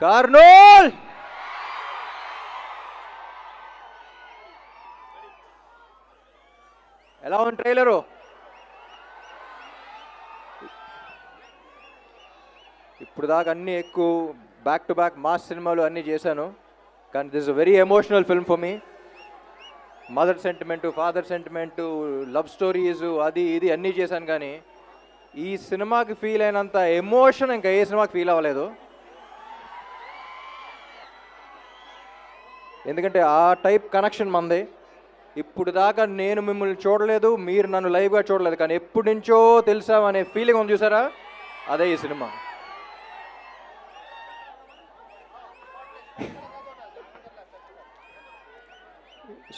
కర్నూల్ ఎలా ఉంది ట్రైలరు? ఇప్పుడు దాకా అన్నీ ఎక్కువ బ్యాక్ టు బ్యాక్ మాస్ సినిమాలు అన్నీ చేశాను, కానీ this a very emotional film for me. Mother sentiment, father sentiment, love stories, అది ఇది అన్నీ చేశాను, కానీ ఈ సినిమాకి ఫీల్ అయినంత ఎమోషన్ ఇంకా ఏ సినిమాకి ఫీల్ అవ్వలేదు. ఎందుకంటే ఆ టైప్ కనెక్షన్ మంది. ఇప్పుడు దాకా నేను మిమ్మల్ని చూడలేదు, మీరు నన్ను లైవ్గా చూడలేదు, కానీ ఎప్పటి నుంచో తెలుసామనే ఫీలింగ్ ఉంది చూసారా, అదే ఈ cinema.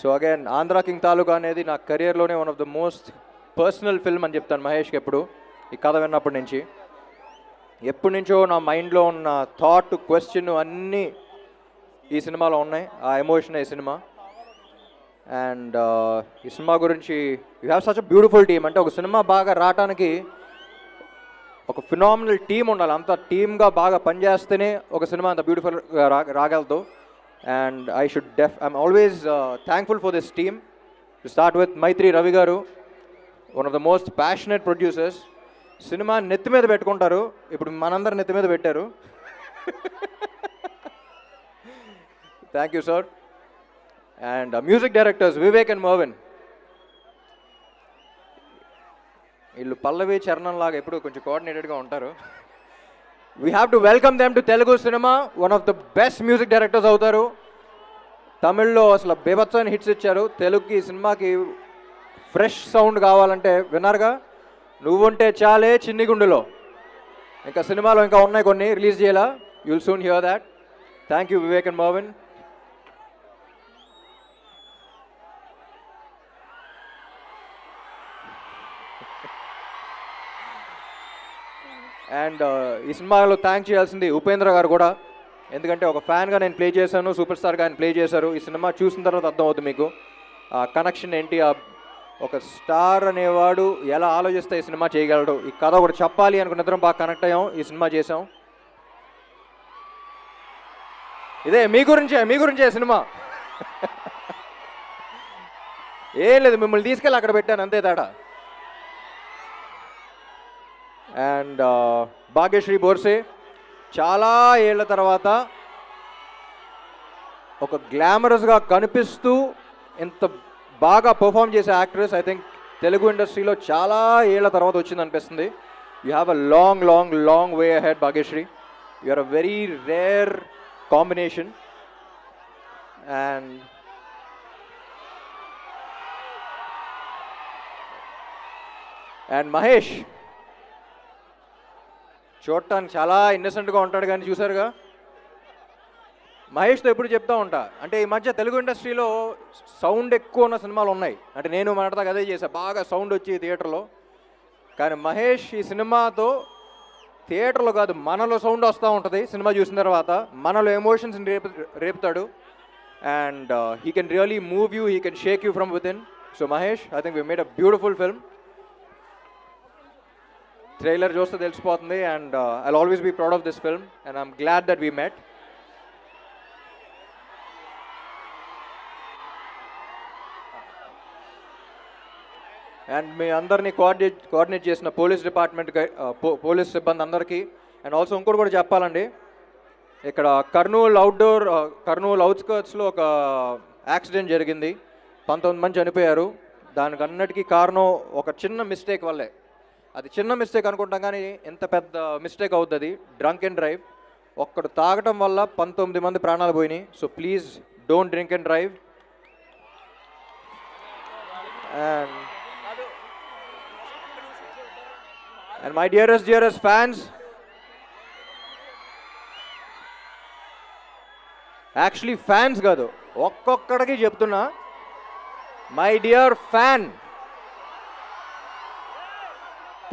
So again Andhra king Taluka అనేది నా కెరియర్లోనే one of the most personal film అని చెప్తాను మహేష్కి ఎప్పుడు. ఈ కథ విన్నప్పటి నుంచి ఎప్పటి నుంచో నా మైండ్లో ఉన్న థాట్, క్వశ్చన్ అన్నీ ఈ సినిమాలో ఉన్నాయి. ఆ ఎమోషన్ ఈ సినిమా. అండ్ ఈ సినిమా గురించి you have such a beautiful team. అంటే ఒక సినిమా బాగా రావటానికి ఒక ఫినామినల్ టీమ్ ఉండాలి. అంత టీమ్గా బాగా పనిచేస్తేనే ఒక సినిమా అంత బ్యూటిఫుల్గా రాగలదు. And I'm always thankful for this team. To start with Maitri Ravi garu, one of the most passionate producers. Cinema నెత్తి మీద పెట్టుకుంటారు, ఇప్పుడు మనందరం నెత్తి మీద పెట్టారు. Thank you sir. And music directors Vivek and Marvin. వీళ్ళు పల్లవి చరణం లాగా ఎప్పుడు కొంచెం కోఆర్డినేటెడ్గా ఉంటారు. We have to welcome them to Telugu cinema. One of the best music directors అవుతారు. తమిళ్లో అసలు బేబత్సైన హిట్స్ ఇచ్చారు. తెలుగుకి సినిమాకి ఫ్రెష్ సౌండ్ కావాలంటే విన్నారుగా, నువ్వుంటే చాలే చిన్ని గుండెలో. ఇంకా సినిమాలో ఇంకా ఉన్నాయి కొన్ని, రిలీజ్ చేయాలా. You'll soon here that. Thank you Vivek and Marvin. And ఈ సినిమాలో థ్యాంక్ చేయాల్సింది ఉపేంద్ర గారు కూడా. ఎందుకంటే ఒక ఫ్యాన్గా నేను ప్లే చేశాను, సూపర్ స్టార్గా ఆయన ప్లే చేశారు. ఈ సినిమా చూసిన తర్వాత అర్థమవుతుంది మీకు ఆ కనెక్షన్ ఏంటి. ఒక స్టార్ అనేవాడు ఎలా ఆలోచిస్తే ఈ సినిమా చేయగలడు. ఈ కథ ఒకటి చెప్పాలి అనుకున్న ఇద్దరం బాగా కనెక్ట్ అయ్యాం, ఈ సినిమా చేసాం. ఇదే మీ గురించే సినిమా. ఏం లేదు, మిమ్మల్ని తీసుకెళ్ళి అక్కడ పెట్టాను, అంతే తేడా. అండ్ భాగ్యశ్రీ బోర్సే చాలా ఏళ్ల తర్వాత ఒక గ్లామరస్గా కనిపిస్తూ ఎంత బాగా పర్ఫామ్ చేసే యాక్ట్రెస్ ఐ థింక్ తెలుగు ఇండస్ట్రీలో చాలా ఏళ్ల తర్వాత వచ్చింది అనిపిస్తుంది. You have a long long long way ahead Bhagyashree. You are a very rare combination. And Mahesh చూడటానికి చాలా ఇన్నసెంట్గా ఉంటాడు, కానీ చూసారుగా మహేష్తో ఎప్పుడు చెప్తా ఉంటా, అంటే ఈ మధ్య తెలుగు ఇండస్ట్రీలో సౌండ్ ఎక్కువ ఉన్న సినిమాలు ఉన్నాయి. అంటే నేను మాట్లాడదాకా అదే చేశా, బాగా సౌండ్ వచ్చి థియేటర్లో. కానీ మహేష్ ఈ సినిమాతో థియేటర్లో కాదు, మనలో సౌండ్ వస్తూ ఉంటుంది. సినిమా చూసిన తర్వాత మనలో ఎమోషన్స్ని రేపుతాడు. And he can really move you, he can shake you from within. So Mahesh, I think we made a beautiful film. Trailer చూస్తే తెలిసిపోతుంది. And I'll always be proud of this film and I'm glad that we met. And మీ అందరినీ coordinate చేసిన police డిపార్ట్మెంట్కి, police సిబ్బంది అందరికీ. And also ఇంకోటి కూడా చెప్పాలండి, ఇక్కడ కర్నూలు అవుట్స్కర్ట్స్లో ఒక యాక్సిడెంట్ జరిగింది. 19 మంది చనిపోయారు. దానికి అన్నిటికీ కారణం ఒక చిన్న మిస్టేక్ వల్లే. అది చిన్న మిస్టేక్ అనుకుంటాం, కానీ ఎంత పెద్ద మిస్టేక్ అవుతుంది. Drunk and drive. ఒక్కడు తాగటం వల్ల 19 మంది ప్రాణాలు పోయినాయి. So please don't drink and drive. And my dearest fans, actually fans కాదు, ఒక్కొక్కడికి చెప్తున్నా, మై డియర్ ఫ్యాన్,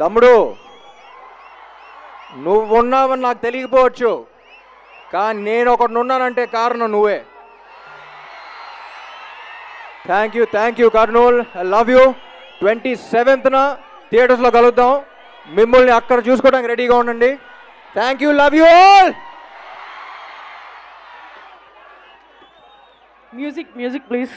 తమ్ముడు నువ్వున్నావని నాకు తెలియకపోవచ్చు, కానీ నేను ఒకటి ఉన్నానంటే కారణం నువ్వే. Thank you Kurnool, I love you. 27న థియేటర్స్లో కలుద్దాం. మిమ్మల్ని అక్కడ చూసుకోవడానికి రెడీగా ఉండండి. Thank you, love you all. Music, please.